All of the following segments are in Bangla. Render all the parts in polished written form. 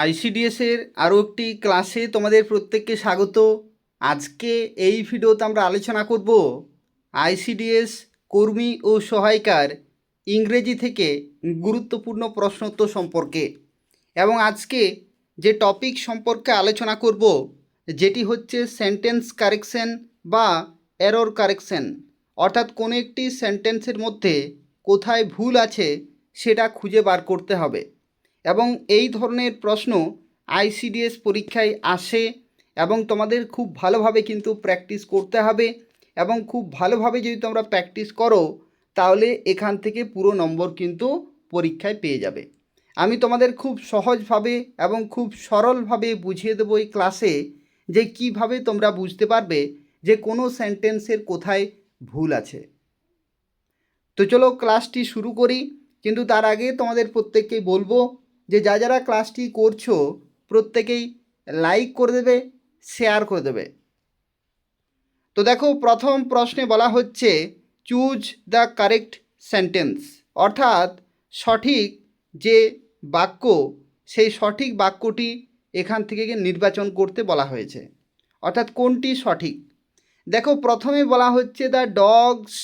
আইসিডিএসের আরও একটি ক্লাসে তোমাদের প্রত্যেককে স্বাগত। আজকে এই ভিডিওতে আমরা আলোচনা করব আইসিডিএস কর্মী ও সহায়িকার ইংরেজি থেকে গুরুত্বপূর্ণ প্রশ্নোত্তর সম্পর্কে। এবং আজকে যে টপিক সম্পর্কে আলোচনা করব যেটি হচ্ছে সেন্টেন্স কারেকশন বা এরর কারেকশন, অর্থাৎ কোনো একটি সেন্টেন্সের মধ্যে কোথায় ভুল আছে সেটা খুঁজে বার করতে হবে। এবং এই ধরনের প্রশ্ন আইসিডিএস পরীক্ষায় আসে এবং তোমাদের খুব ভালোভাবে কিন্তু প্র্যাকটিস করতে হবে। এবং খুব ভালোভাবে যদি তোমরা প্র্যাকটিস করো তাহলে এখান থেকে পুরো নম্বর কিন্তু পরীক্ষায় পেয়ে যাবে। আমি তোমাদের খুব সহজভাবে এবং খুব সরলভাবে বুঝিয়ে দেবো এই ক্লাসে যে কিভাবে তোমরা বুঝতে পারবে যে কোনো সেন্টেন্সের কোথায় ভুল আছে। তো চলো ক্লাসটি শুরু করি, কিন্তু তার আগে তোমাদের প্রত্যেককেই বলবো যে যারা ক্লাসটি করছো প্রত্যেকেই লাইক করে দেবে, শেয়ার করে দেবে। তো দেখো, প্রথম প্রশ্নে বলা হচ্ছে চুজ দ্য কারেক্ট সেন্টেন্স, অর্থাৎ সঠিক যে বাক্য সেই সঠিক বাক্যটি এখান থেকে নির্বাচন করতে বলা হয়েছে, অর্থাৎ কোনটি সঠিক। দেখো, প্রথমে বলা হচ্ছে দ্য ডগস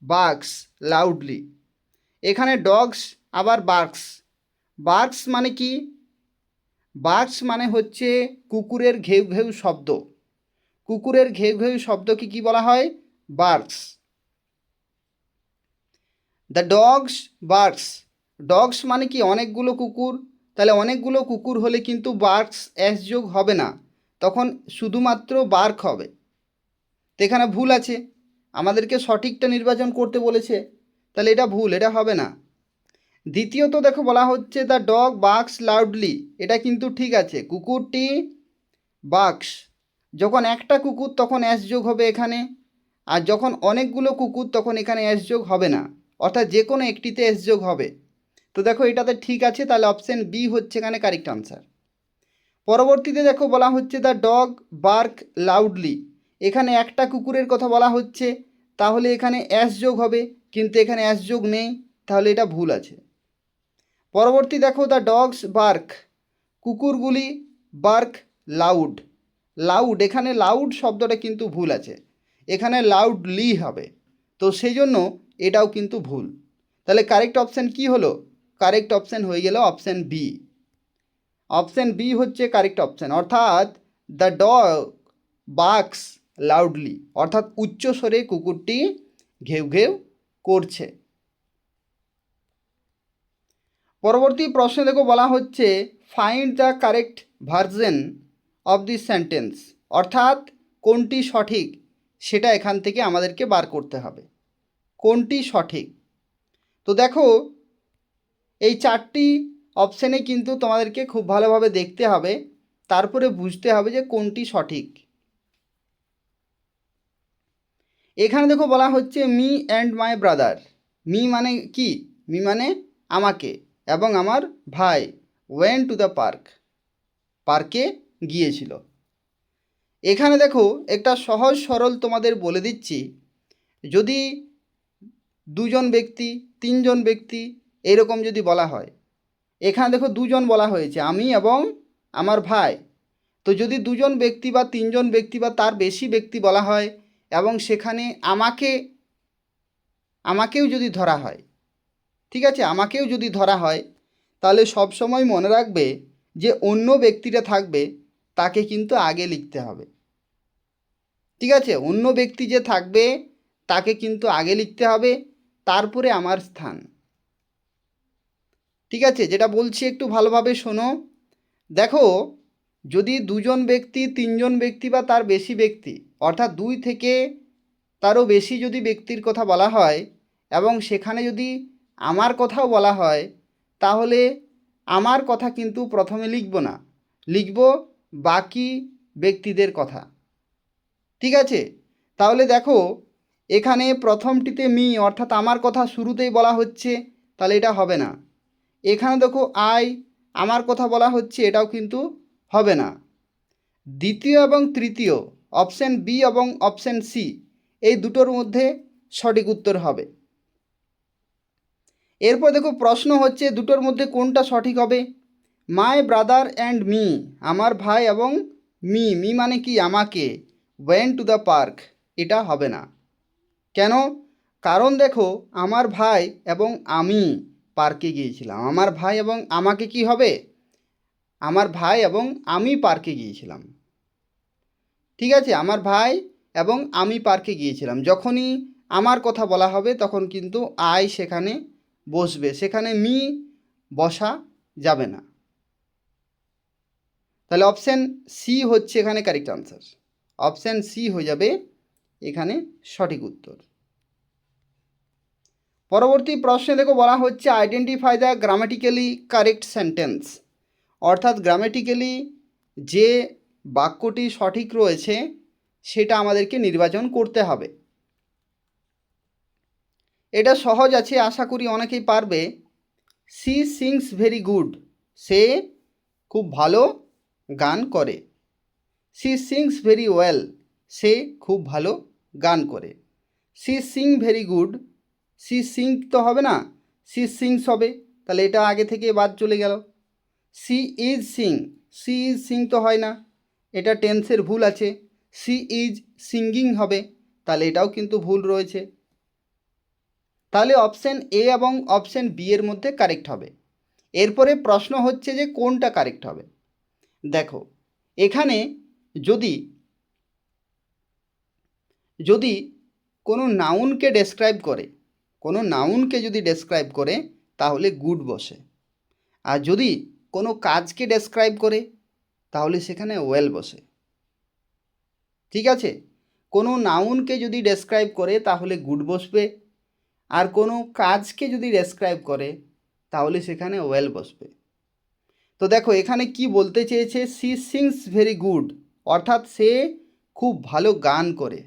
বার্কস লাউডলি। এখানে ডগস আবার বার্কস। বার্কস মানে কি? বার্কস মানে হচ্ছে কুকুরের ঘেউ ঘেউ শব্দ। কুকুরের ঘেউ ঘেউ শব্দকে কি বলা হয়? Barks. The dogs barks. Dogs মানে কি? অনেকগুলো কুকুর। তাহলে অনেকগুলো কুকুর হলে কিন্তু বার্কস এস যোগ হবে না, তখন শুধুমাত্র বার্ক হবে। তো এখানে ভুল আছে, আমাদেরকে সঠিকটা নির্বাচন করতে বলেছে, তাহলে এটা ভুল, এটা হবে না। দ্বিতীয়ত দেখো বলা হচ্ছে দ্য ডগ বার্কস লাউডলি। এটা কিন্তু ঠিক আছে, কুকুরটি বার্কস। যখন একটা কুকুর তখন এস যোগ হবে এখানে, আর যখন অনেকগুলো কুকুর তখন এখানে এস যোগ হবে না, অর্থাৎ যে কোনো একটিতে এস যোগ হবে। তো দেখো এটাতে ঠিক আছে, তাহলে অপশান বি হচ্ছে এখানে কারেক্ট আনসার। পরবর্তীতে দেখো বলা হচ্ছে দ্য ডগ বার্ক লাউডলি। এখানে একটা কুকুরের কথা বলা হচ্ছে, তাহলে এখানে এস যোগ হবে, কিন্তু এখানে এস যোগ নেই, তাহলে এটা ভুল আছে। পরবর্তী দেখো দ্য ডগস বার্ক, কুকুরগুলি বার্ক লাউড। লাউড, এখানে লাউড শব্দটা কিন্তু ভুল আছে, এখানে লাউডলি হবে, তো সেই জন্য এটাও কিন্তু ভুল। তাহলে কারেক্ট অপশান কি হলো? কারেক্ট অপশান হয়ে গেল অপশান বি। অপশান বি হচ্ছে কারেক্ট অপশান, অর্থাৎ দ্য ডগ বার্কস লাউডলি, অর্থাৎ উচ্চ স্বরে কুকুরটি ঘেউ ঘেউ করছে। পরবর্তী প্রশ্নে দেখো বলা হচ্ছে find the correct version of this sentence, অর্থাৎ কোনটি সঠিক সেটা এখান থেকে আমাদেরকে বার করতে হবে, কোনটি সঠিক। তো দেখো এই চারটি অপশানে কিন্তু তোমাদেরকে খুব ভালোভাবে দেখতে হবে, তারপরে বুঝতে হবে যে কোনটি সঠিক। এখানে দেখো বলা হচ্ছে me and my brother. Me মানে কি? মি মানে আমাকে এবং আমার ভাই ওয়েন টু দ্য পার্ক, পার্কে গিয়েছিল। এখানে দেখো একটা সহজ সরল তোমাদের বলে দিচ্ছি, যদি দুজন ব্যক্তি, তিনজন ব্যক্তি এরকম যদি বলা হয়, এখানে দেখো দুজন বলা হয়েছে, আমি এবং আমার ভাই। তো যদি দুজন ব্যক্তি বা তিনজন ব্যক্তি বা তার বেশি ব্যক্তি বলা হয় এবং সেখানে আমাকেও যদি ধরা হয়, ঠিক আছে, আমাকেও যদি ধরা হয়, তাহলে সব সময় মনে রাখবে যে অন্য ব্যক্তিটা থাকবে তাকে কিন্তু আগে লিখতে হবে। ঠিক আছে, অন্য ব্যক্তি যে থাকবে তাকে কিন্তু আগে লিখতে হবে, তারপরে আমার স্থান। ঠিক আছে, যেটা বলছি একটু ভালোভাবে শোনো। দেখো, যদি দুজন ব্যক্তি, তিনজন ব্যক্তি বা তার বেশি ব্যক্তি, অর্থাৎ দুই থেকে তারও বেশি যদি ব্যক্তির কথা বলা হয় এবং সেখানে যদি আমার কথাও বলা হয়, তাহলে আমার কথা কিন্তু প্রথমে লিখব না, লিখব বাকি ব্যক্তিদের কথা। ঠিক আছে, তাহলে দেখো এখানে প্রথমটিতে মি অর্থাৎ আমার কথা শুরুতেই বলা হচ্ছে, তাহলে এটা হবে না। এখানে দেখো আই, আমার কথা বলা হচ্ছে, এটাও কিন্তু হবে না। দ্বিতীয় এবং তৃতীয় অপশান বি এবং অপশান সি এই দুটোর মধ্যে সঠিক উত্তর হবে। এরপর দেখো প্রশ্ন হচ্ছে দুটোর মধ্যে কোনটা সঠিক হবে? মাই ব্রাদার অ্যান্ড মি, আমার ভাই এবং মি মানে কি আমাকে, ওয়েন্ট টু দ্য পার্ক, এটা হবে না। কেন? কারণ দেখো আমার ভাই এবং আমি পার্কে গিয়েছিলাম, আমার ভাই এবং আমাকে কি হবে, আমার ভাই এবং আমি পার্কে গিয়েছিলাম। ঠিক আছে, আমার ভাই এবং আমি পার্কে গিয়েছিলাম, যখনই আমার কথা বলা হবে তখন কিন্তু আই সেখানে বসবে, সেখানে মি বসা যাবে না। তাহলে অপশান সি হচ্ছে এখানে কারেক্ট আনসার, অপশান সি হয়ে যাবে এখানে সঠিক উত্তর। পরবর্তী প্রশ্নে দেখো বলা হচ্ছে identify the grammatically correct sentence, অর্থাৎ গ্রামাটিক্যালি যে বাক্যটি সঠিক রয়েছে সেটা আমাদেরকে নির্বাচন করতে হবে। এটা সহজ আছে, আশা করি অনেকেই পারবে। সি সিংস ভেরি গুড, সে খুব ভালো গান করে। সি সিংস ভেরি ওয়েল, সে খুব ভালো গান করে। She sing very good, she sing তো হবে না, সি সিংস হবে, তাহলে এটা আগে থেকে বাদ চলে গেল। She is sing, she is sing তো হয় না, এটা টেন্সের ভুল আছে। সি ইজ সিঙ্গিং হবে, তাহলে এটাও কিন্তু ভুল রয়েছে। তাহলে অপশান এ এবং অপশান বি এর মধ্যে কারেক্ট হবে। এরপরে প্রশ্ন হচ্ছে যে কোনটা কারেক্ট হবে। দেখো এখানে যদি যদি কোনো নাউনকে ডেসক্রাইব করে, কোনো নাউনকে যদি ডেসক্রাইব করে তাহলে গুড বসে, আর যদি কোনো কাজকে ডেসক্রাইব করে তাহলে সেখানে ওয়েল বসে। ঠিক আছে, কোনো নাউনকে যদি ডেসক্রাইব করে তাহলে গুড বসবে, আর কোনো কাজকে যদি ডেসক্রাইব করে তাহলে সেখানে ওয়েল বসবে। তো দেখো এখানে কি বলতে চেয়েছে, সি সিংস ভেরি গুড, অর্থাৎ সে খুব ভালো গান করে,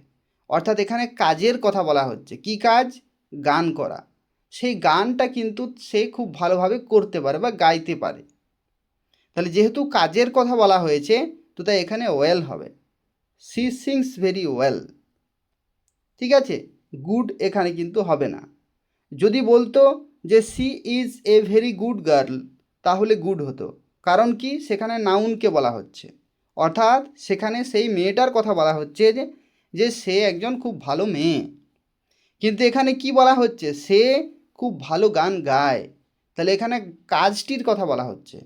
অর্থাৎ এখানে কাজের কথা বলা হচ্ছে। কি কাজ? গান করা। সেই গানটা কিন্তু সে খুব ভালোভাবে করতে পারে বা গাইতে পারে। তাহলে যেহেতু কাজের কথা বলা হয়েছে তো তাই এখানে ওয়েল হবে, সি সিংস ভেরি ওয়েল। ঠিক আছে, গুড এখানে কিন্তু হবে না। যদি বলতো যে she is a very good girl তাহলে গুড হতো, কারণ কি সেখানে নাউনকে বলা হচ্ছে, অর্থাৎ সেখানে সেই মেয়েটার কথা বলা হচ্ছে যে সে একজন খুব ভালো মেয়ে। কিন্তু এখানে কি বলা হচ্ছে, সে খুব ভালো গান গায়, তাহলে এখানে কাজটির কথা বলা হচ্ছে,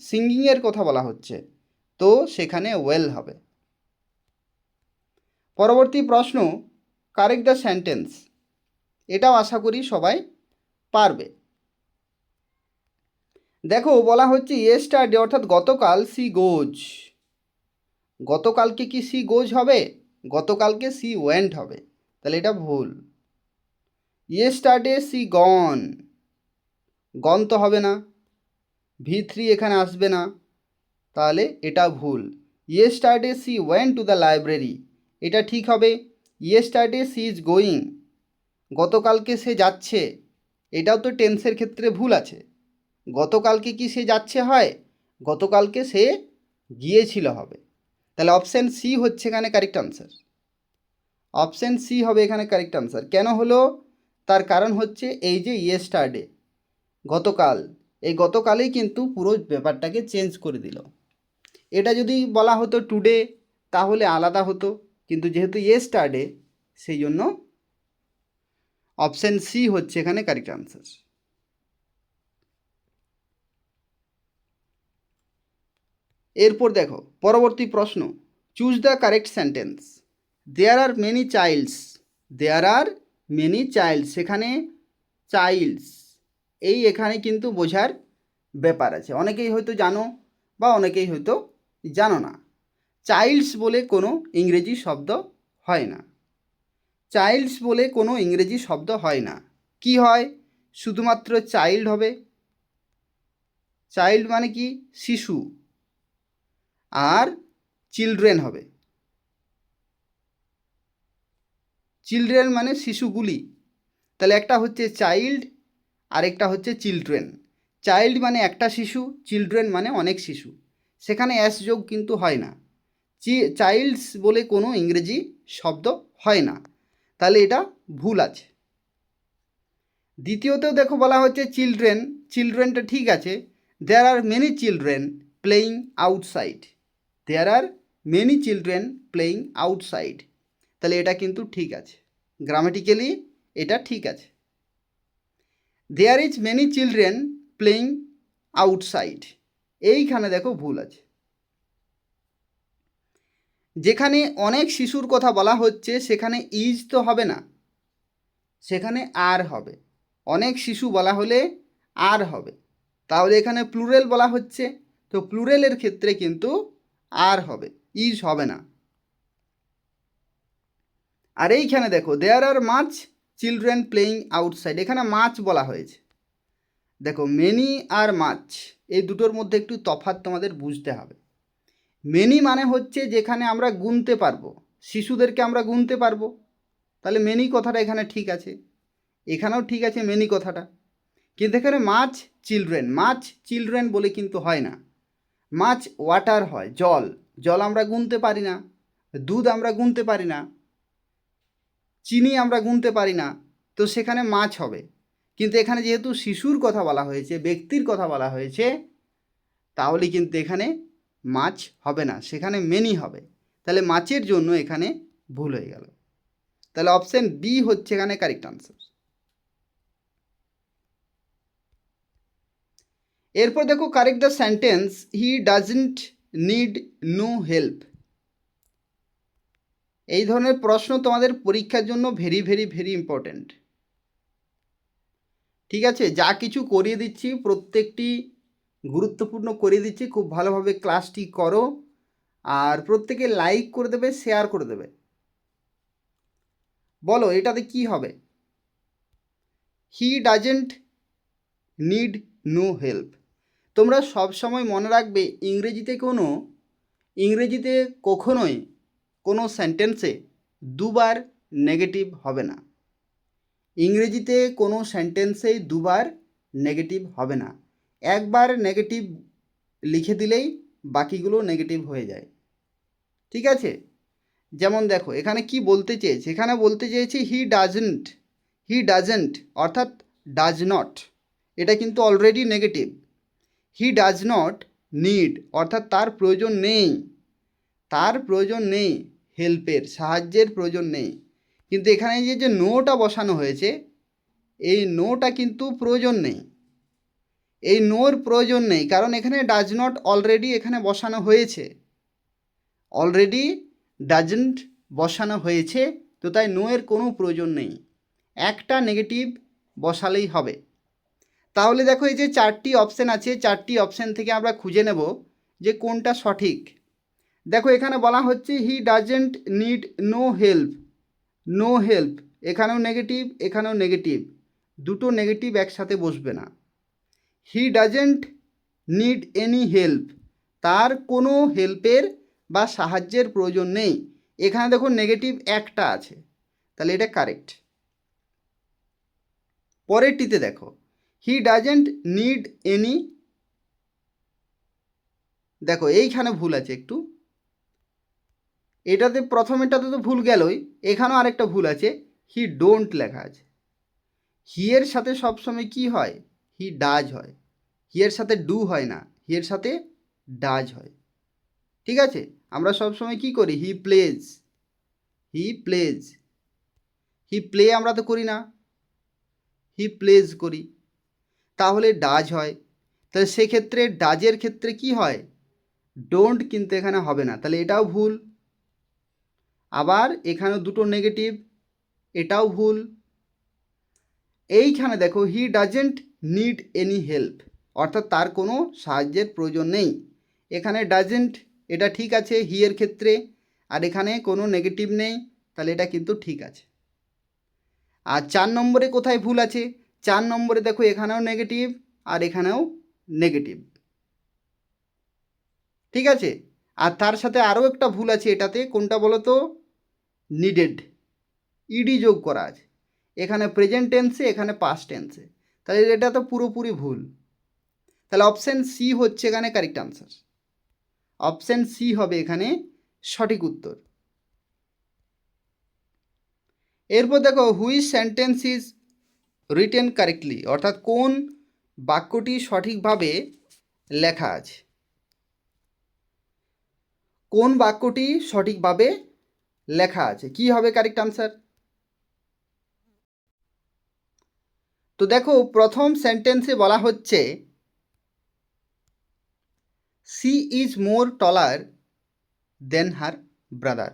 সিঙ্গিংয়ের কথা বলা হচ্ছে, তো সেখানে ওয়েল হবে। পরবর্তী প্রশ্ন, কারেক্ট দ্য সেন্টেন্স, এটাও আশা করি সবাই পারবে। দেখো বলা হচ্ছে ইয়েস্টারডে অর্থাৎ গতকাল সি গোজ, গতকালকে কি সি গোজ হবে? গতকালকে সি ওয়েন্ট হবে, তাহলে এটা ভুল। ইয়েস্টারডে সি গন, গন তো হবে না, V3 এখানে আসবে না, তাহলে এটা ভুল। Yesterday she went to the library, এটা ঠিক হবে। ইয়েস্টারডে সি ইজ গোয়িং, গতকালকে সে যাচ্ছে, এটাও তো টেন্সের ক্ষেত্রে ভুল আছে। গতকালকে কি সে যাচ্ছে হয়, গতকালকে সে গিয়েছিল হবে। তাহলে অপশান সি হচ্ছে এখানে কারেক্ট আনসার, অপশান সি হবে এখানে কারেক্ট আনসার। কেন হলো? তার কারণ হচ্ছে এই যে ইয়েস্টারডে, গতকাল, এই গতকালেই কিন্তু পুরো ব্যাপারটাকে চেঞ্জ করে দিল। এটা যদি বলা হতো টুডে তাহলে আলাদা হতো, কিন্তু যেহেতু ইয়েস্টারডে সেই জন্য অপশান সি হচ্ছে এখানে কারেক্ট আনসার। এরপর দেখো পরবর্তী প্রশ্ন, choose the correct sentence. There are many childs, there are many childs, সেখানে চাইল্ডস এই এখানে কিন্তু বোঝার ব্যাপার আছে, অনেকেই হয়তো জানো বা অনেকেই হয়তো জানো না। চাইল্ডস বলে কোনো ইংরেজি শব্দ হয় না, চাইল্ডস বলে কোনো ইংরেজি শব্দ হয় না। কি হয়? শুধুমাত্র চাইল্ড হবে, চাইল্ড মানে কি শিশু, আর চিলড্রেন হবে, চিলড্রেন মানে শিশুগুলি। তাহলে একটা হচ্ছে চাইল্ড আর একটা হচ্ছে চিলড্রেন। চাইল্ড মানে একটা শিশু, চিলড্রেন মানে অনেক শিশু, সেখানে অ্যাস যোগ কিন্তু হয় না। চাইল্ডস বলে কোনো ইংরেজি শব্দ হয় না, তাহলে এটা ভুল আছে। দ্বিতীয়তেও দেখো বলা হচ্ছে চিলড্রেন, চিলড্রেনটা ঠিক আছে, there are many children playing outside, there are many children playing outside, তাহলে এটা কিন্তু ঠিক আছে, গ্রামাটিক্যালি এটা ঠিক আছে। There is many children playing outside, এইখানে দেখো ভুল আছে। যেখানে অনেক শিশুর কথা বলা হচ্ছে সেখানে ইজ তো হবে না, সেখানে আর হবে। অনেক শিশু বলা হলে আর হবে, তাহলে এখানে প্লুরেল বলা হচ্ছে, তো প্লুরেলের ক্ষেত্রে কিন্তু আর হবে, ইজ হবে না। আর এইখানে দেখো there are much children playing outside, এখানে মাছ বলা হয়েছে। দেখো মেনি আর মাছ এই দুটোর মধ্যে একটু তফাৎ তোমাদের বুঝতে হবে। মেনি মানে হচ্ছে যেখানে আমরা গুনতে পারবো, শিশুদেরকে আমরা গুনতে পারবো, তাহলে মেনি কথাটা এখানে ঠিক আছে, এখানেও ঠিক আছে মেনি কথাটা। কিন্তু এখানে মাছ চিলড্রেন বলে কিন্তু হয় না, মাছ ওয়াটার হয়, জল, জল আমরা গুনতে পারি না, দুধ আমরা গুনতে পারি না, চিনি আমরা গুনতে পারি না, তো সেখানে মাছ হবে। কিন্তু এখানে যেহেতু শিশুর কথা বলা হয়েছে, ব্যক্তির কথা বলা হয়েছে, তাহলে কিন্তু এখানে মাছ হবে না, সেখানে মেনি হবে। তাহলে মাছের জন্য এখানে ভুল হয়ে গেল, তাহলে অপশন বি হচ্ছে এখানে কারেক্ট আনসার। এরপর দেখো correct the sentence he doesn't need no help. এই ধরনের প্রশ্ন তোমাদের পরীক্ষার জন্য ভেরি ভেরি ভেরি ইম্পর্ট্যান্ট। ঠিক আছে, যা কিছু করিয়ে দিচ্ছি প্রত্যেকটি গুরুত্বপূর্ণ করিয়ে দিচ্ছি, খুব ভালোভাবে ক্লাসটি করো, আর প্রত্যেকে লাইক করে দেবে, শেয়ার করে দেবে। বলো এটাতে কি হবে? He doesn't need no help. তোমরা সব সময় মনে রাখবে ইংরেজিতে কখনোই কোনো সেন্টেন্সে দুবার নেগেটিভ হবে না, ইংরেজিতে কোনো সেন্টেন্সেই দুবার নেগেটিভ হবে না। একবার নেগেটিভ লিখে দিলেই বাকিগুলো নেগেটিভ হয়ে যায়। ঠিক আছে, যেমন দেখো এখানে কি বলতে চেয়েছে, এখানে বলতে চেয়েছে হি ডাজন্ট অর্থাৎ ডাজ নট, এটা কিন্তু already negative. He does not need অর্থাৎ তার প্রয়োজন নেই, হেল্পের, সাহায্যের প্রয়োজন নেই। কিন্তু এখানে যে নোটা বসানো হয়েছে, এই নোটা কিন্তু প্রয়োজন নেই, এই নোর প্রয়োজন নেই, কারণ এখানে ডাজ নট অলরেডি এখানে বসানো হয়েছে, অলরেডি ডাজন্ট বসানো হয়েছে, তো তাই নো এর কোনো প্রয়োজন নেই, একটা নেগেটিভ বসালেই হবে। তাহলে দেখো এই যে চারটি অপশান আছে, চারটি অপশান থেকে আমরা খুঁজে নেব যে কোনটা সঠিক। দেখো এখানে বলা হচ্ছে he doesn't need no help, এখানেও নেগেটিভ, এখানেও নেগেটিভ, দুটো নেগেটিভ একসাথে বসবে না। He doesn't need any help, তার কোনো হেল্পের বা সাহায্যের প্রয়োজন নেই, এখানে দেখো নেগেটিভ একটা আছে, তাহলে এটা কারেক্ট। পরেরটিতে দেখো হি ডাজন্ট নিড এনি, দেখো এইখানে ভুল আছে একটু, এটাতে প্রথমেরটাতে তো ভুল গেলই, এখানেও আরেকটা ভুল আছে, হি ডোন্ট লেখা আছে। হি এর সাথে সবসময় কি হয়, হি ডাজ হয়, হি এর সাথে ডু হয় না, হি এর সাথে ডাজ হয়। ঠিক আছে, আমরা সবসময় কি করি, হি প্লে আমরা তো করি না, হি প্লেজ করি, তাহলে ডাজ হয়। তাহলে সেক্ষেত্রে ডাজের ক্ষেত্রে কি হয়, ডোন্ট কিন্তু এখানে হবে না, তাহলে এটাও ভুল। আবার এখানেও দুটো নেগেটিভ, এটাও ভুল। এইখানে দেখো he doesn't need any help অর্থাৎ তার কোনো সাহায্যের প্রয়োজন নেই, এখানে ডাজেন্ট এটা ঠিক আছে হি এর ক্ষেত্রে, আর এখানে কোনো নেগেটিভ নেই, তাহলে এটা কিন্তু ঠিক আছে। আর 4 নম্বরে কোথায় ভুল আছে, 4 নম্বরে দেখো এখানেও নেগেটিভ আর এখানেও নেগেটিভ। ঠিক আছে, আর তার সাথে আরও একটা ভুল আছে এটাতে, কোনটা বলো তো, নিডেড, ইডি যোগ করা আছে, এখানে প্রেজেন্ট টেন্সে, এখানে পাস্ট টেন্সে, তাহলে এটা তো পুরোপুরি ভুল। তাহলে অপশান সি হচ্ছে এখানে কারেক্ট আনসার, অপশান সি হবে এখানে সঠিক উত্তর। এরপর দেখো which sentence is written correctly, অর্থাৎ কোন বাক্যটি সঠিকভাবে লেখা আছে। কোন বাক্যটি সঠিকভাবে লেখা আছে? কি হবে কারেক্ট আনসার? তো দেখো, প্রথম সেন্টেন্সে বলা হচ্ছে she is more taller than her brother.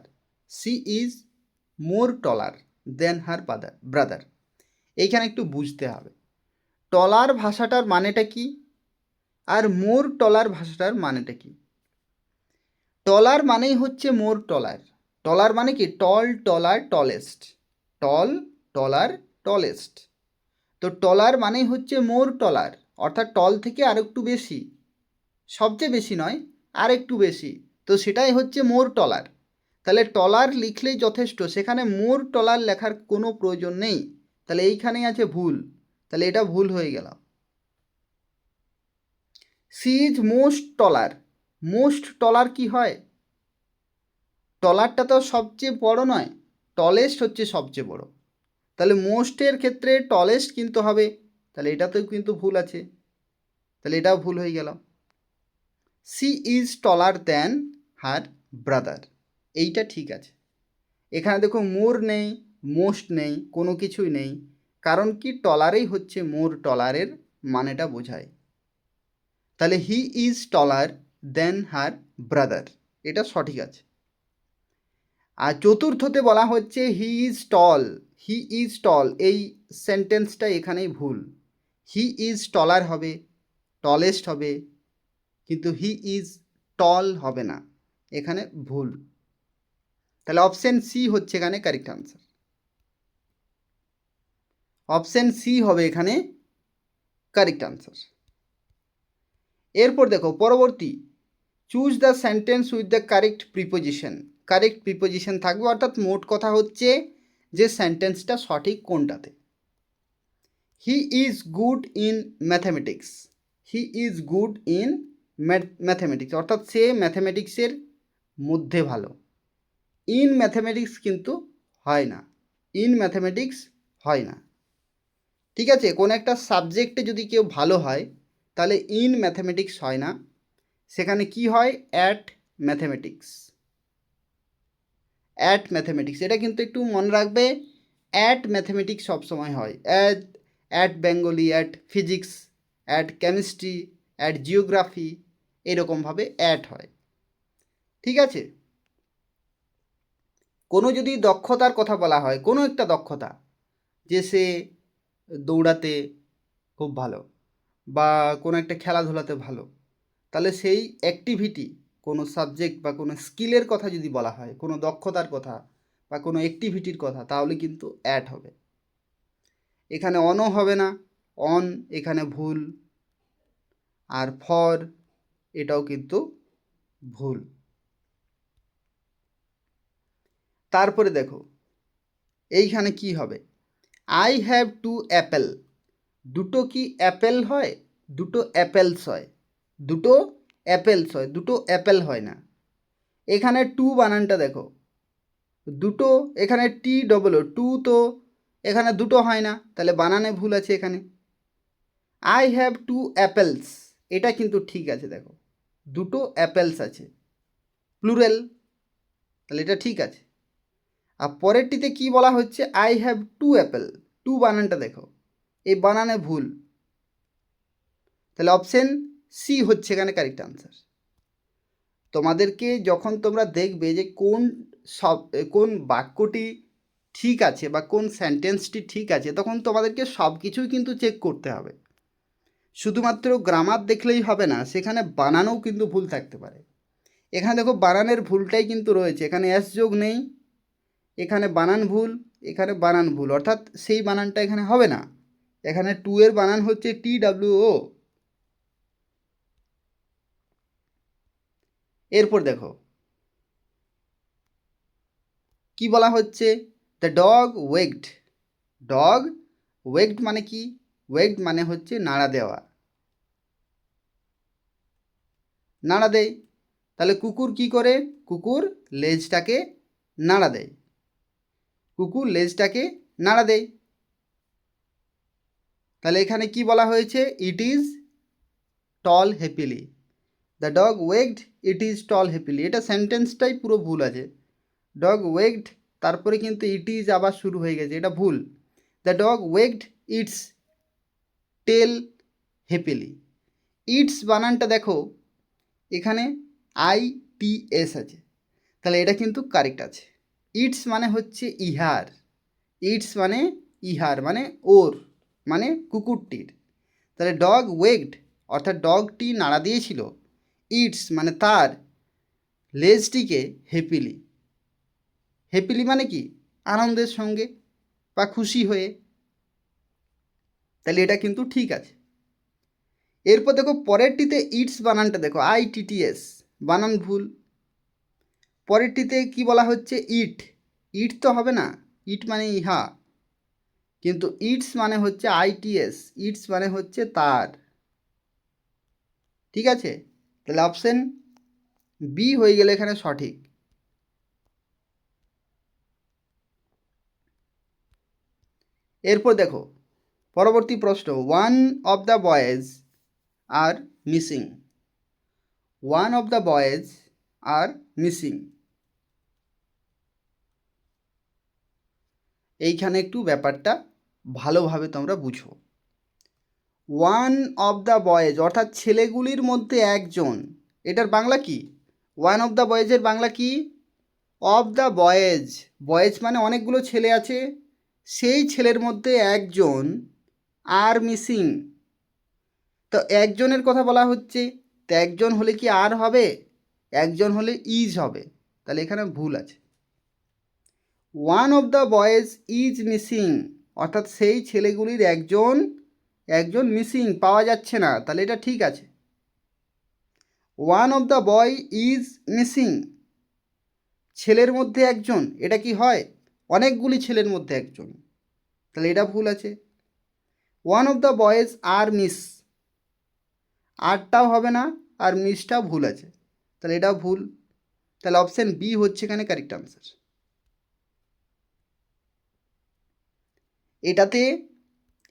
She is more taller than her brother. এইখানে একটু বুঝতে হবে টলার ভাষাটার মানেটা কি আর মোর টলার ভাষাটার মানেটা কি। টলার মানেই হচ্ছে মোর টলার। টলার মানে কি? টল, টলার, টলেস্ট। টল, টলার, টলেস্ট। তো টলার মানেই হচ্ছে মোর টলার, অর্থাৎ টল থেকে আর একটু বেশি, সবচেয়ে বেশি নয়, আর একটু বেশি। তো সেটাই হচ্ছে মোর টলার। তাহলে টলার লিখলেই যথেষ্ট, সেখানে মোর টলার লেখার কোনো প্রয়োজন নেই। তাহলে এইখানেই আছে ভুল, তাহলে এটা ভুল হয়ে গেল। She is most taller. Most taller কি হয়? টলারটা তো সবচেয়ে বড় নয়, টলেস্ট হচ্ছে সবচেয়ে বড়। তাহলে মোস্টের ক্ষেত্রে টলেস্ট কিন্তু হবে, তাহলে এটাতেও কিন্তু ভুল আছে, তাহলে এটাও ভুল হয়ে গেল। She is taller than her brother, এইটা ঠিক আছে। এখানে দেখো মোর নেই, মোস্ট নেই, কোনো কিছুই নেই, কারণ কি? টলারেই হচ্ছে মোর টলারের মানেটা বোঝায়। তাহলে he is taller than her brother, এটা সঠিক আছে। আর চতুর্থতে বলা হচ্ছে he is tall. He is tall, এই সেন্টেন্সটা এখানেই ভুল। হি ইজ টলার হবে, টলেস্ট হবে, কিন্তু হি ইজ টল হবে না, এখানে ভুল। তাহলে অপশন সি হচ্ছে এখানে কারেক্ট আনসার। অপশন সি হবে এখানে কারেক্ট আনসার। এরপর দেখো পরবর্তী, choose the sentence with the correct preposition. Correct preposition থাকবে, অর্থাৎ মোট কথা হচ্ছে যে সেন্টেন্সটা সঠিক কোনটাতে। He is good in mathematics. He is good in mathematics, অর্থাৎ সে ম্যাথামেটিক্সের মধ্যে ভালো। ইন ম্যাথামেটিক্স কিন্তু হয় না, ইন ম্যাথামেটিক্স হয় না। ঠিক আছে, কোনো একটা সাবজেক্টে যদি কেউ ভালো হয় তাহলে ইন ম্যাথামেটিক্স হয় না, সেখানে কি হয়? At mathematics. অ্যাট ম্যাথামেটিক্স, এটা কিন্তু একটু মনে রাখবে। অ্যাট ম্যাথামেটিক্স সবসময় হয়। At Bengali, at physics, at chemistry, at geography, এরকমভাবে অ্যাট হয়। ঠিক আছে, কোনো যদি দক্ষতার কথা বলা হয়, কোনো একটা দক্ষতা, যে সে দৌড়াতে খুব ভালো বা কোনো একটা খেলাধুলাতে ভালো, তাহলে সেই অ্যাক্টিভিটি, কোনো সাবজেক্ট বা কোনো স্কিলের কথা যদি বলা হয়, কোনো দক্ষতার কথা বা কোনো অ্যাক্টিভিটির কথা, তাহলে কিন্তু অ্যাট হবে। এখানে অনও হবে না, অন এখানে ভুল, আর ফর এটাও কিন্তু ভুল। তারপরে দেখো এইখানে কি হবে? I have two Apple. দুটো কি অ্যাপেল হয়? দুটো অ্যাপেলস হয়। দুটো অ্যাপেলস হয়, দুটো অ্যাপেল হয় না। এখানে টু বানানটা দেখো, দুটো, এখানে টি ডবল ও, টু তো এখানে দুটো হয় না, তাহলে বানানে ভুল আছে এখানে। আই হ্যাভ টু অ্যাপেলস, এটা কিন্তু ঠিক আছে, দেখো দুটো অ্যাপেলস আছে, প্লুরাল, তাহলে এটা ঠিক আছে। আর পরেরটিতে কি বলা হচ্ছে? I have two apple, two বানানটা দেখো, এই বানানে ভুল, তাহলে অপশন সি হচ্ছে এখানে কারেক্ট আনসার। তোমাদেরকে যখন তোমরা দেখবে যে কোন বাক্যটি ঠিক আছে বা কোন সেন্টেন্সটি ঠিক আছে, তখন তোমাদেরকে সব কিছুই কিন্তু চেক করতে হবে। শুধুমাত্র গ্রামার দেখলেই হবে না, সেখানে বানানও কিন্তু ভুল থাকতে পারে। এখানে দেখো বানানের ভুলটাই কিন্তু রয়েছে, এখানে এস যোগ নেই, এখানে বানান ভুল, এখানে বানান ভুল, অর্থাৎ সেই বানানটা এখানে হবে না। এখানে টু এর বানান হচ্ছে টি ডাব্লিউ ও। এরপর দেখো কি বলা হচ্ছে? The dog wagged. Dog wagged মানে কি? ওয়েগড মানে হচ্ছে নাড়া দেওয়া, নাড়া দেয়। তাহলে কুকুর কি করে? কুকুর লেজটাকে নাড়া দেয়, কুকুর লেজটাকে নাড়া দেয়। তাহলে এখানে কি বলা হয়েছে? It is tall happily. The dog wagged it is tall happily, এটা সেন্টেন্সটাই পুরো ভুল আছে। ডগ ওয়েগড তারপরে কিন্তু ইট ইজ আবার শুরু হয়ে গেছে, এটা ভুল। The dog wagged its tail happily. Its বানানটা দেখো এখানে ITS আছে, তাহলে এটা কিন্তু কারেক্ট আছে। ইটস মানে হচ্ছে ইহার, ইটস মানে ইহার মানে ওর, মানে কুকুরটির। তাহলে ডগ ওয়েগড অর্থাৎ ডগটি নাড়া দিয়েছিল, ইটস মানে তার লেজটিকে হ্যাপিলি। হ্যাপিলি মানে কি, আনন্দের সঙ্গে বা খুশি হয়ে। তাহলে এটা কিন্তু ঠিক আছে। এরপর দেখো পরেরটিতে ইটস বানানটা দেখো ITTS, বানান ভুল। পরেরটিতে কি বলা হচ্ছে ইট, ইট তো হবে না, ইট মানে ইহা, কিন্তু ইটস মানে হচ্ছে ITS, ইটস মানে হচ্ছে তার। ঠিক আছে, তাহলে অপশন বি হয়ে গেলে এখানে সঠিক। এরপর দেখো পরবর্তী প্রশ্ন, one of the boys are missing. One of the boys are missing, এইখানে একটু ব্যাপারটা ভালোভাবে তোমরা বুঝো। ওয়ান অফ দ্য বয়েজ অর্থাৎ ছেলেগুলির মধ্যে একজন, এটার বাংলা কি? ওয়ান অফ দ্য বয়েজের বাংলা কি? অফ দ্য বয়েজ, বয়েজ মানে অনেকগুলো ছেলে আছে, সেই ছেলের মধ্যে একজন আর মিসিং। তো একজনের কথা বলা হচ্ছে, তো একজন হলে কি আর হবে? একজন হলে ইজ হবে, তাহলে এখানে ভুল আছে। One of the boys is missing অর্থাৎ সেই ছেলেগুলির একজন, একজন মিসিং পাওয়া যাচ্ছে না, তাহলে এটা ঠিক আছে। One of the boy is missing, ছেলের মধ্যে একজন, এটা কি হয়? অনেকগুলি ছেলের মধ্যে একজন, তাহলে এটা ভুল আছে। One of the boys are miss, আরটাও হবে না আর মিসটাও ভুল আছে, তাহলে এটাও ভুল। তাহলে অপশান বি হচ্ছে এখানে কারেক্ট আনসার। এটাতে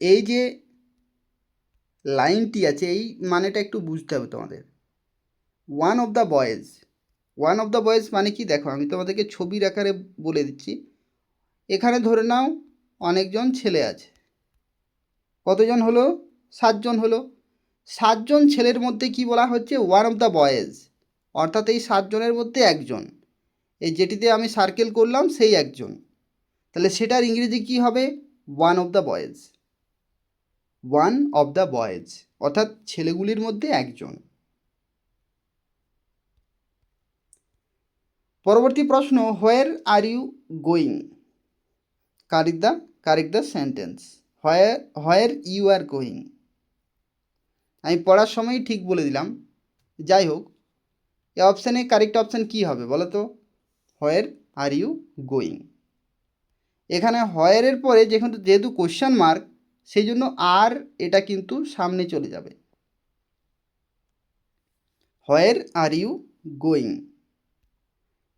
এই যে লাইনটি আছে এই মানেটা একটু বুঝতে হবে তোমাদের। One of the boys, one of the boys মানে কি দেখো, আমি তোমাদেরকে ছবির আকারে বলে দিচ্ছি। এখানে ধরে নাও অনেকজন ছেলে আছে, কতজন হলো? 7জন হলো। 7জন ছেলের মধ্যে কি বলা হচ্ছে? ওয়ান অফ দ্য বয়েজ, অর্থাৎ এই 7জনের মধ্যে একজন, এই যেটিতে আমি সার্কেল করলাম সেই একজন, তাহলে সেটার ইংরেজি কি হবে? One of the boys. One of the boys অর্থাৎ ছেলেগুলির মধ্যে একজন। পরবর্তী প্রশ্ন, where are you going? Correct the sentence. Where you are going, আমি পড়ার সময়ই ঠিক বলে দিলাম। যাই হোক, এই অপশানে কারেক্ট অপশান কী হবে বলো তো? হোয়ার আর ইউ গোয়িং। এখানে হোয়ারের পরে যেহেতু কোশ্চেন মার্ক, সেই জন্য আর এটা কিন্তু সামনে চলে যাবে। হোয়ার আর ইউ গোয়িং,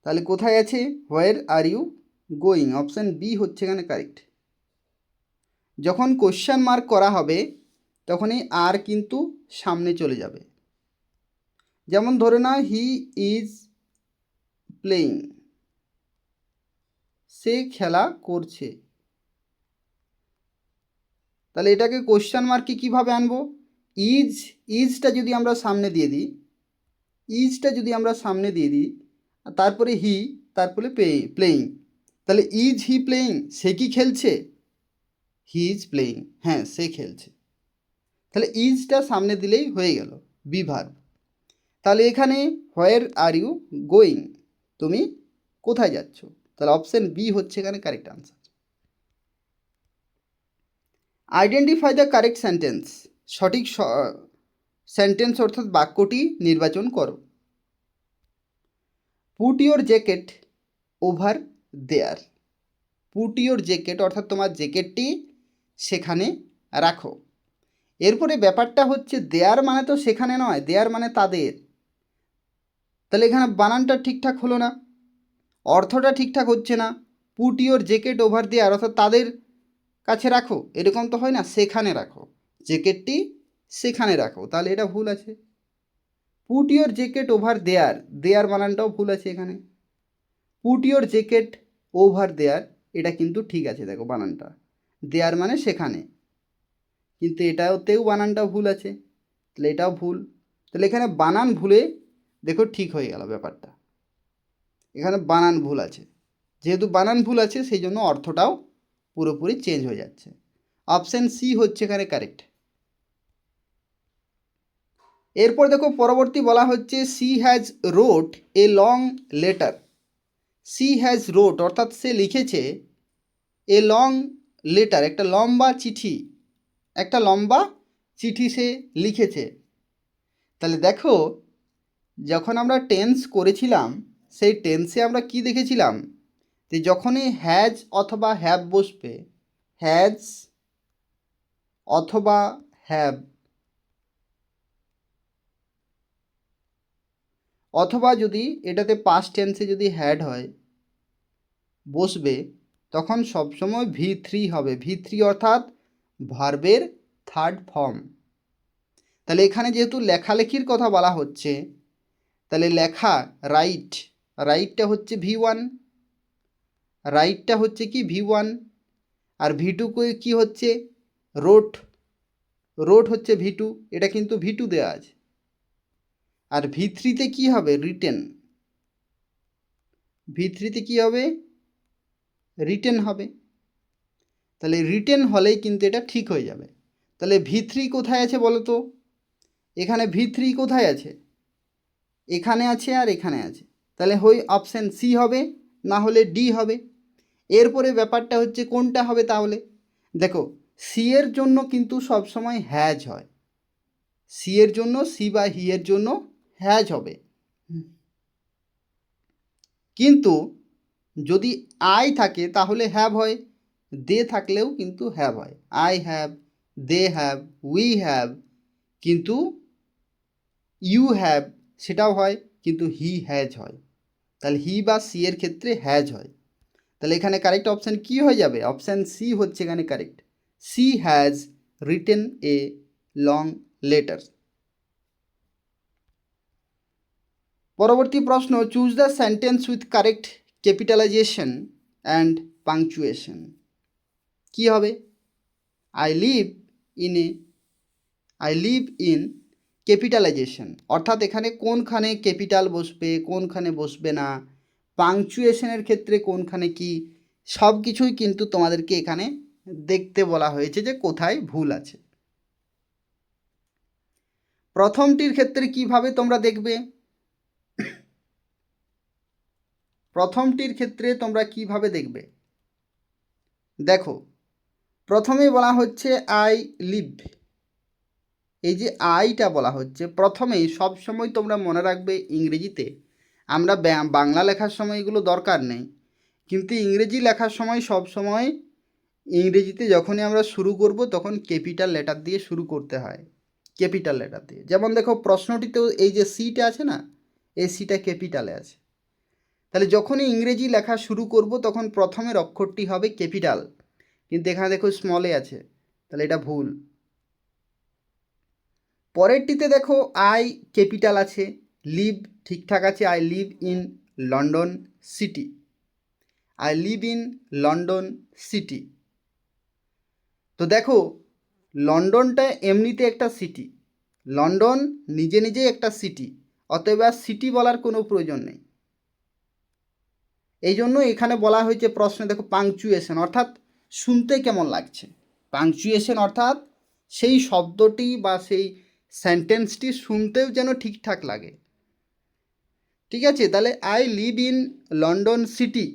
তাহলে কোথায় আছে? Where are you going, option B হচ্ছে এখানে কারেক্ট। যখন কোশ্চেন মার্ক করা হবে তখনই আর কিন্তু সামনে চলে যাবে। যেমন ধরে নাও হি ইজ প্লেয়িং, সে খেলা করছে, তাহলে এটাকে কোশ্চেন মার্কে কীভাবে আনবো? ইজটা যদি আমরা সামনে দিয়ে দিই, ইজটা যদি আমরা সামনে দিয়ে দিই, তারপরে হি, তারপরে প্লেয়িং, তাহলে ইজ হি প্লেয়িং, সে কি খেলছে? হি ইজ প্লেয়িং, হ্যাঁ সে খেলছে, তাহলে ইজটা সামনে দিলেই হয়ে গেল বি ভার্ব। তাহলে এখানে হোয়ার আর ইউ গোয়িং, তুমি কোথায় যাচ্ছ? তাহলে অপশান বি হচ্ছে এখানে correct answer. Identify the correct sentence, সঠিক সেন্টেন্স অর্থাৎ বাক্যটি নির্বাচন করো। Put your jacket over there, put your jacket অর্থাৎ তোমার জ্যাকেটটি সেখানে রাখো। এরপরে ব্যাপারটা হচ্ছে দেয়ার মানে তো সেখানে নয়, দেয়ার মানে তাদের, তাহলে এখানে বানানটা ঠিকঠাক হলো না, অর্থটা ঠিকঠাক হচ্ছে না। Put your jacket over there অর্থাৎ তাদের কাছে রাখো, এরকম তো হয় না, সেখানে রাখো, জ্যাকেটটি সেখানে রাখো, তাহলে এটা ভুল আছে। Put your jacket over there, there বানানটাও ভুল আছে এখানে। Put your jacket over there, এটা কিন্তু ঠিক আছে, দেখো বানানটা, দেয়ার মানে সেখানে, কিন্তু এটাতেও বানানটা ভুল আছে, তাহলে এটাও ভুল। তাহলে এখানে বানান ভুলে দেখো ঠিক হয়ে গেল ব্যাপারটা, এখানে বানান ভুল আছে, যেহেতু বানান ভুল আছে সেই জন্য অর্থটাও পুরোপুরি চেঞ্জ হয়ে যাচ্ছে। অপশান সি হচ্ছে এখানে কারেক্ট। এরপর দেখো পরবর্তী বলা হচ্ছে she has wrote a long letter. She has wrote অর্থাৎ সে লিখেছে, এ লং লেটার একটা লম্বা চিঠি, একটা লম্বা চিঠি সে লিখেছে। তাহলে দেখো যখন আমরা টেন্স করেছিলাম সেই টেন্সে আমরা কি দেখেছিলাম, যে যখনই হ্যাজ অথবা হ্যাভ বসবে, হ্যাজ অথবা হ্যাভ অথবা যদি এটাতে পাস্ট টেন্সে যদি হ্যাড হয় বসবে, তখন সবসময় V3 হবে। V3 অর্থাৎ ভার্বের থার্ড ফর্ম। তাহলে এখানে যেহেতু লেখালেখির কথা বলা হচ্ছে, তাহলে লেখা রাইট, রাইটটা হচ্ছে V1, রাইটটা হচ্ছে কি V1, আর V2 কি হচ্ছে রোট, রোট হচ্ছে V2, এটা কিন্তু V2 দেওয়া আছে। আর V3তে কি হবে রিটেন, V3তে কি হবে রিটেন হবে। তাহলে রিটেন হলেই কিন্তু এটা ঠিক হয়ে যাবে। তাহলে V3 কোথায় আছে বলো তো, এখানে V3 কোথায় আছে, এখানে আছে আর এখানে আছে, তাহলে হয় অপশান সি হবে, না হলে ডি হবে। এরপরে ব্যাপারটা হচ্ছে কোনটা হবে তাহলে, দেখো সি এর জন্য কিন্তু সবসময় হ্যাজ হয়, সি এর জন্য, সি বা হি এর জন্য হ্যাজ হবে, কিন্তু যদি আই থাকে তাহলে হ্যাভ হয়, দে থাকলেও কিন্তু হ্যাভ হয়, I have, they have, we have, কিন্তু ইউ হ্যাভ সেটাও হয়, কিন্তু হি হ্যাজ হয়। তাহলে হি বা সি এর ক্ষেত্রে হ্যাজ হয়। তাহলে এখানে কারেক্ট অপশান কি হয়ে যাবে, অপশান সি হচ্ছে এখানে correct. She has written a long letter. পরবর্তী প্রশ্ন, choose the sentence with correct capitalization and punctuation. কি হবে, I live in a, I live in capitalization, অর্থাৎ এখানে কোনখানে ক্যাপিটাল বসবে কোনখানে বসবে না, পাংচুয়েশনের ক্ষেত্রে কোনখানে কি, সব কিছুই কিন্তু তোমাদেরকে এখানে দেখতে বলা হয়েছে যে কোথায় ভুল আছে। প্রথমটির ক্ষেত্রে কিভাবে তোমরা দেখবে, প্রথমটির ক্ষেত্রে তোমরা কিভাবে দেখবে, দেখো প্রথমে বলা হচ্ছে আই লিভ, এই যে আইটা বলা হচ্ছে প্রথমেই, সবসময় তোমরা মনে রাখবে ইংরেজিতে আমরা বাংলা লেখার সময় এগুলো দরকার নেই, কিন্তু ইংরেজি লেখার সময় সব সময় ইংরেজিতে যখনই আমরা শুরু করব তখন ক্যাপিটাল লেটার দিয়ে শুরু করতে হয়, ক্যাপিটাল লেটার দিয়ে। যেমন দেখো প্রশ্নটিতেও এই যে সিটা আছে না, এই সিটা ক্যাপিটালে আছে, তাহলে যখনই ইংরেজি লেখা শুরু করব তখন প্রথমের অক্ষরটি হবে ক্যাপিটাল, কিন্তু এখানে দেখো স্মলে আছে, তাহলে এটা ভুল। পরেরটিতে দেখো আই ক্যাপিটাল আছে, লিভ ঠিকঠাক আছে, I live in London city, I live in London city. তো দেখো লন্ডনটা এমনিতে একটা সিটি, লন্ডন নিজে নিজেই একটা সিটি, অতএব আর সিটি বলার কোনো প্রয়োজন নেই। এই জন্য এখানে বলা হয়েছে প্রশ্নে দেখো পাংচুয়েশন অর্থাৎ শুনতে কেমন লাগছে, পাংচুয়েশন অর্থাৎ সেই শব্দটি বা সেই সেন্টেন্সটি শুনতেও যেন ঠিকঠাক লাগে। ঠিক আছে, তাহলে I live in London city,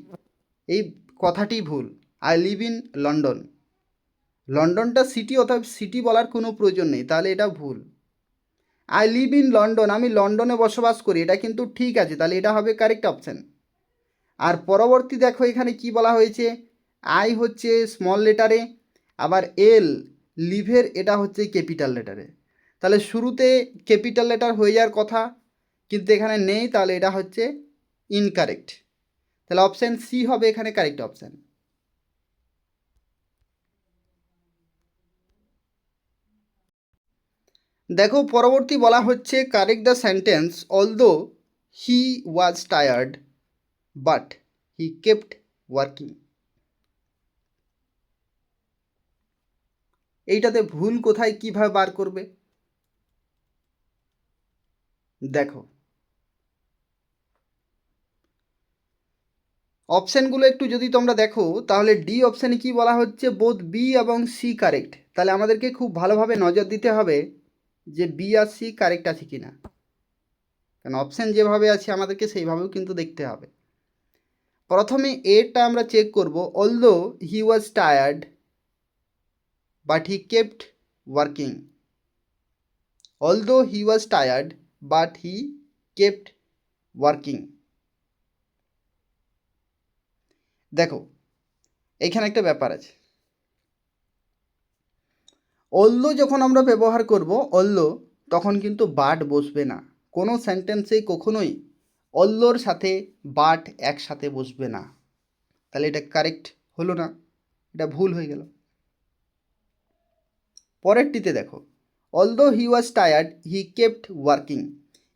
এই কথাটি ভুল, আই লিভ ইন লন্ডন, লন্ডনটা সিটি অথবা সিটি বলার কোনো প্রয়োজন নেই, তাহলে এটা ভুল। আই লিভ ইন লন্ডন, আমি লন্ডনে বসবাস করি, এটা কিন্তু ঠিক আছে, তাহলে এটা হবে কারেক্ট অপশান। আর পরবর্তী দেখো এখানে কি বলা হয়েছে, আই হচ্ছে স্মল লেটারে, আবার এল লিভের এটা হচ্ছে ক্যাপিটাল লেটারে, তাহলে শুরুতে ক্যাপিটাল লেটার হয়ে যাওয়ার কথা কিন্তু এখানে নেই, তাহলে এটা হচ্ছে ইনকারেক্ট। তাহলে অপশান সি হবে এখানে কারেক্ট অপশান। দেখো পরবর্তী বলা হচ্ছে correct the sentence although he was tired but he kept working. এইটাতে ভুল কোথায় কিভাবে বার করবে? দেখো অপশানগুলো একটু যদি তোমরা দেখো তাহলে ডি অপশানে কি বলা হচ্ছে বোথ বি এবং সি কারেক্ট। তাহলে আমাদেরকে খুব ভালোভাবে নজর দিতে হবে যে বি আর সি কারেক্ট আছে কি না, কারণ অপশান যেভাবে আছে আমাদেরকে সেইভাবেও কিন্তু দেখতে হবে। প্রথমে এটা আমরা চেক করব, although he was tired but he kept working. Although he was tired but he kept working. দেখো এখানে একটা ব্যাপার আছে, অলদো যখন আমরা ব্যবহার করব অলদো তখন কিন্তু বাট বসবে না, কোনো সেন্টেন্সেই কখনোই অলদোর সাথে বাট একসাথে বসবে না। তাহলে এটা কারেক্ট হলো না, এটা ভুল হয়ে গেল। পরেরটিতে দেখো, although he was tired he kept working.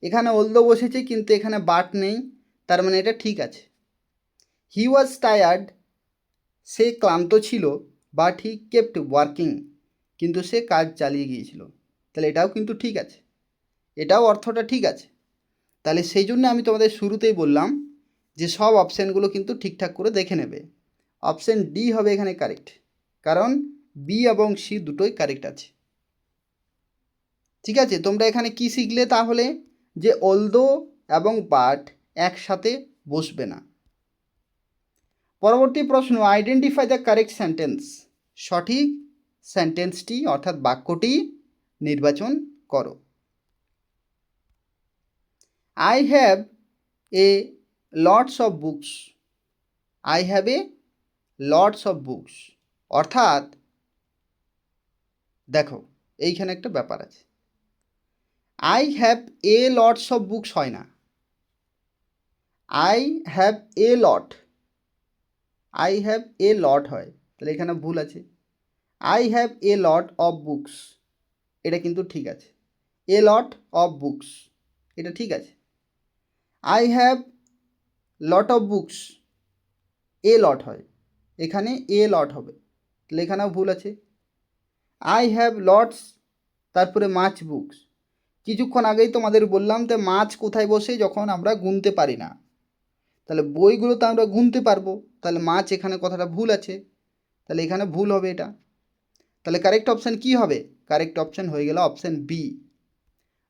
এখানে অলদো বসেছে কিন্তু এখানে বাট নেই, তার মানে এটা ঠিক আছে। হি ওয়াজ টায়ার্ড, সে ক্লান্ত ছিল, বাট হি কেপ্ট ওয়ার্কিং, কিন্তু সে কাজ চালিয়ে গিয়েছিল। তাহলে এটাও কিন্তু ঠিক আছে, এটাও অর্থটা ঠিক আছে। তাহলে সেই জন্য আমি তোমাদের শুরুতেই বললাম যে সব অপশানগুলো কিন্তু ঠিকঠাক করে দেখে নেবে। অপশান ডি হবে এখানে কারেক্ট, কারণ বি এবং সি দুটোই কারেক্ট আছে। ঠিক আছে, তোমরা এখানে কি শিখলে তাহলে? যে অলদো এবং বাট একসাথে বসবে না। পরবর্তী প্রশ্ন, আইডেন্টিফাই দ্য কারেক্ট সেন্টেন্স। সঠিক সেন্টেন্সটি অর্থাৎ বাক্যটি নির্বাচন করো। I have a lots of books. I have a lots of books অর্থাৎ দেখো এইখানে একটা ব্যাপার আছে, I have a lots of books হয় না, I have a lot, I have a lot হয়। তাহলে এখানে ভুল আছে, I have a lot of books এটা কিন্তু ঠিক আছে, এ লট অফ বুকস এটা ঠিক আছে। I have lot of books a lot হয়, এখানে এ লট হবে, তাহলে এখানেও ভুল আছে। আই হ্যাভ লটস তারপরে মাছ বুকস, কিছুক্ষণ আগেই তোমাদের বললাম যে মাছ কোথায় বসে, যখন আমরা গুনতে পারি না, তাহলে বইগুলো তো আমরা গুনতে পারবো, তাহলে মাছ এখানে কথাটা ভুল আছে, তাহলে এখানে ভুল হবে এটা। তাহলে কারেক্ট অপশান কি হবে? কারেক্ট অপশান হয়ে গেল অপশান বি।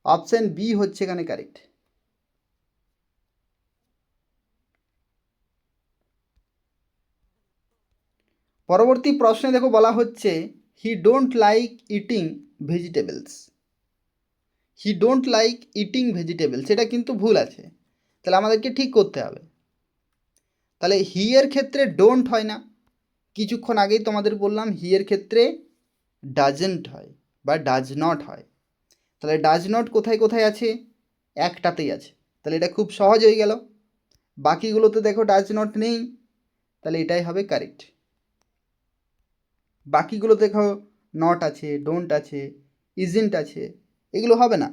অপশান বি হচ্ছে এখানে কারেক্ট। পরবর্তী প্রশ্নে দেখো বলা হচ্ছে হি don't like eating vegetables. He don't like eating vegetables এটা কিন্তু ভুল আছে, তাহলে আমাদেরকে ঠিক করতে হবে। তাহলে হি এর ক্ষেত্রে ডোন্ট হয় না, কিছুক্ষণ আগেই তোমাদের বললাম হি এর ক্ষেত্রে ডাজেন্ট হয় বা ডাজ নট হয়। তাহলে ডাজ নট কোথায় কোথায় আছে? একটাতেই আছে, তাহলে এটা খুব সহজ হয়ে গেল। বাকিগুলোতে দেখো ডাজ নট নেই, তাহলে এটাই হবে কারেক্ট। বাকিগুলো দেখো নট আছে, ডোন্ট আছে, ইজেন্ট আছে, এগুলো হবে না।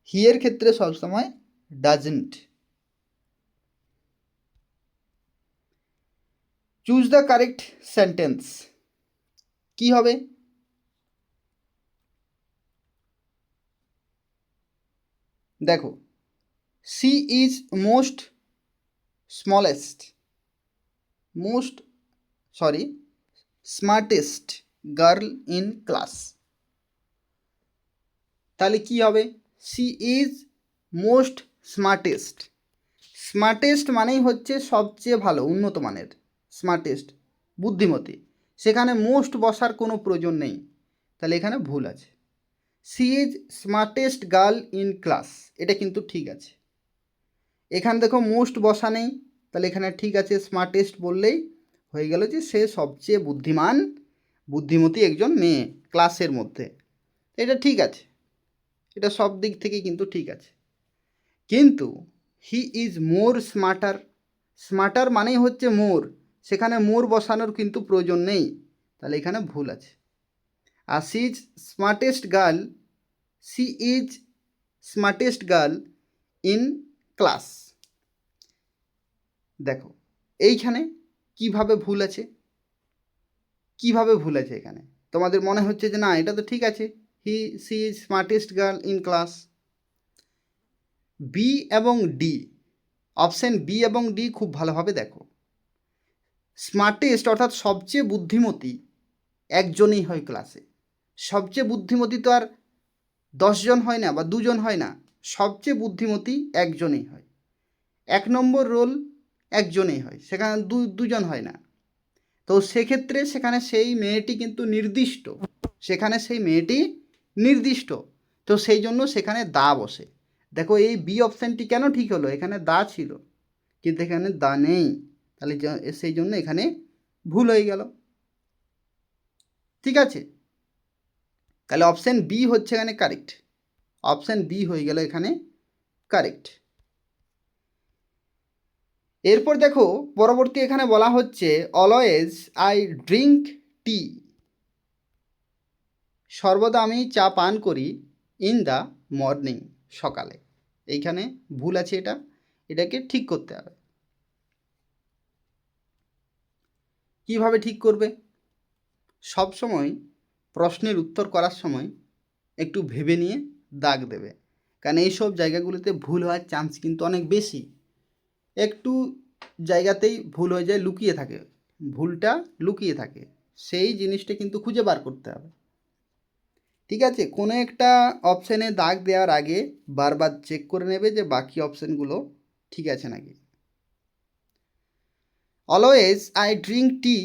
হি এর ক্ষেত্রে সবসময় doesn't. Choose the correct sentence কি হবে? দেখো she is most smallest most sorry smartest girl in class. তাহলে কি হবে? She is most smartest. Smartest মানেই হচ্ছে সবচেয়ে ভালো, উন্নত মানের, স্মার্টেস্ট বুদ্ধিমতী, সেখানে মোস্ট বসার কোনো প্রয়োজন নেই, তাহলে এখানে ভুল আছে। She is smartest girl in class এটা কিন্তু ঠিক আছে। এখানে দেখো মোস্ট বসা নেই, তাহলে এখানে ঠিক আছে, স্মার্টেস্ট বললেই হয়ে গেল যে সে সবচেয়ে বুদ্ধিমান বুদ্ধিমতী একজন মেয়ে ক্লাসের মধ্যে, এটা ঠিক আছে, এটা সব দিক থেকে কিন্তু ঠিক আছে। কিন্তু he is more smarter, smarter মানেই হচ্ছে মোর, সেখানে মোর বসানোর কিন্তু প্রয়োজন নেই, তাহলে এখানে ভুল আছে। আর she is smartest girl, she is smartest girl in class. দেখো এইখানে কিভাবে ভুল আছে, কিভাবে ভুল আছে এখানে তোমাদের মনে হচ্ছে যে না এটা তো ঠিক আছে, she is smartest girl in class. B এবং ডি, অপশান বি এবং ডি খুব ভালোভাবে দেখো। স্মার্টেস্ট অর্থাৎ সবচেয়ে বুদ্ধিমতী একজনই হয় ক্লাসে। সবচেয়ে বুদ্ধিমতী তো আর 10 জন হয় না বা 2 জন হয় না, সবচেয়ে বুদ্ধিমতী একজনই হয়। 1 নম্বর রোল একজনই হয়, সেখানে দুজন হয় না। তো সেক্ষেত্রে সেখানে সেই মেয়েটি কিন্তু নির্দিষ্ট, সেখানে সেই মেয়েটি নির্দিষ্ট, তো সেই জন্য সেখানে দা বসে। দেখো এই বি অপশানটি কেন ঠিক হলো, এখানে দা ছিল কিন্তু এখানে দা নেই, তাহলে সেই জন্য এখানে ভুল হয়ে গেল। ঠিক আছে, তাহলে অপশান বি হচ্ছে এখানে কারেক্ট, অপশান বি হয়ে গেল এখানে কারেক্ট। এরপর দেখো পরবর্তী এখানে বলা হচ্ছে অলওয়েজ আই ড্রিঙ্ক টি, সর্বদা আমি চা পান করি ইন দ্য মর্নিং, সকালে। এইখানে ভুল আছে, এটাকে ঠিক করতে হবে। কিভাবে ঠিক করবে? সব সময় প্রশ্নের উত্তর করার সময় একটু ভেবে নিয়ে দাগ দেবে, কারণ এইসব জায়গাগুলোতে ভুল হওয়ার চান্স কিন্তু অনেক বেশি। একটু জায়গাতেই ভুল হয়ে যায়, লুকিয়ে থাকে, ভুলটা লুকিয়ে থাকে, সেই জিনিসটা কিন্তু খুঁজে বার করতে হবে। ঠিক আছে, কোনো একটা অপশানে দাগ দেওয়ার আগে বারবার চেক করে নেবে যে বাকি অপশানগুলো ঠিক আছে নাকি। Always I drink tea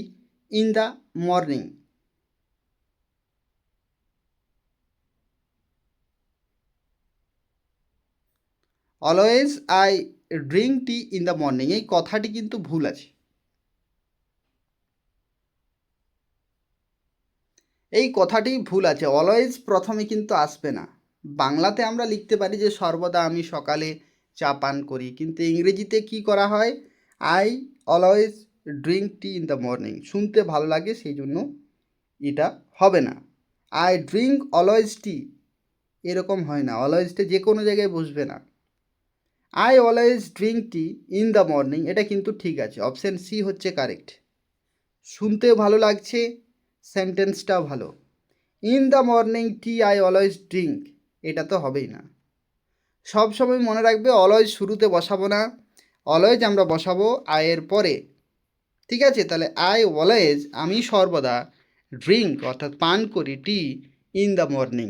in the morning, always I drink tea in the morning, এই কথাটি কিন্তু ভুল আছে। এই কথাটি ভুল আছে, অলওয়েজ প্রথমে কিন্তু আসবে না। বাংলাতে আমরা লিখতে পারি যে সর্বদা আমি সকালে চা পান করি, কিন্তু ইংরেজিতে কি করা হয়, I always drink tea in the morning, শুনতে ভালো লাগে সেই জন্য এটা হবে না। আই ড্রিঙ্ক অলওয়েজ টি এরকম হয় না, অলওয়েজটা যে কোনো জায়গায় বসবে না। I always drink tea in the morning, এটা কিন্তু ঠিক আছে, অপশান সি হচ্ছে কারেক্ট। শুনতেও ভালো লাগছে, সেন্টেন্সটাও ভালো। In the morning T I always drink, এটা তো হবেই না। সব সময় মনে রাখবে অলওয়েজ শুরুতে বসাবো না, অলওয়েজ আমরা বসাবো আয়ের পরে। ঠিক আছে, তাহলে আই অলওয়েজ আমি সর্বদা ড্রিঙ্ক অর্থাৎ পান করি টি ইন দ্য মর্নিং,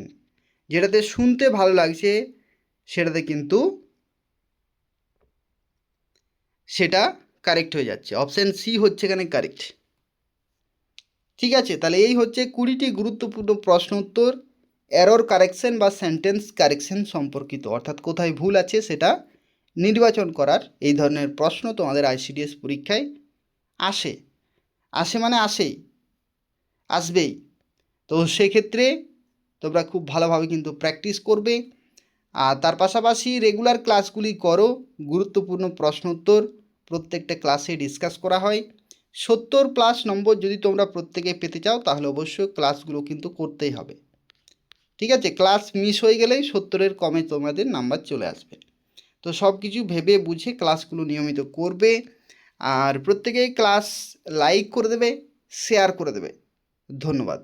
যেটাতে শুনতে ভালো লাগছে সেটাতে কিন্তু সেটা কারেক্ট হয়ে যাচ্ছে, অপশান সি হচ্ছে এখানে কারেক্ট। ঠিক আছে, তাহলে এই হচ্ছে 20টি গুরুত্বপূর্ণ প্রশ্ন উত্তর এরর কারেকশন বা সেন্টেন্স কারেকশন সম্পর্কিত, অর্থাৎ কোথায় ভুল আছে সেটা নির্বাচন করার এই ধরনের প্রশ্ন তোমাদের আইসিডিএস পরীক্ষায় আসে। আসে মানে আসেই, আসবেই। তো সেক্ষেত্রে তোমরা খুব ভালোভাবে কিন্তু প্র্যাকটিস করবে, আর তার পাশাপাশি রেগুলার ক্লাসগুলি করো। গুরুত্বপূর্ণ প্রশ্ন উত্তর প্রত্যেকটা ক্লাসে ডিসকাস করা হয়। 70+ নম্বর যদি তোমরা প্রত্যেকে পেতে চাও তাহলে অবশ্যই ক্লাসগুলো কিন্তু করতেই হবে। ঠিক আছে, ক্লাস মিস হয়ে গেলেই 70-এর কমে তোমাদের নাম্বার চলে আসবে। তো সব কিছু ভেবে বুঝে ক্লাসগুলো নিয়মিত করবে, আর প্রত্যেকেই ক্লাস লাইক করে দেবে, শেয়ার করে দেবে। ধন্যবাদ।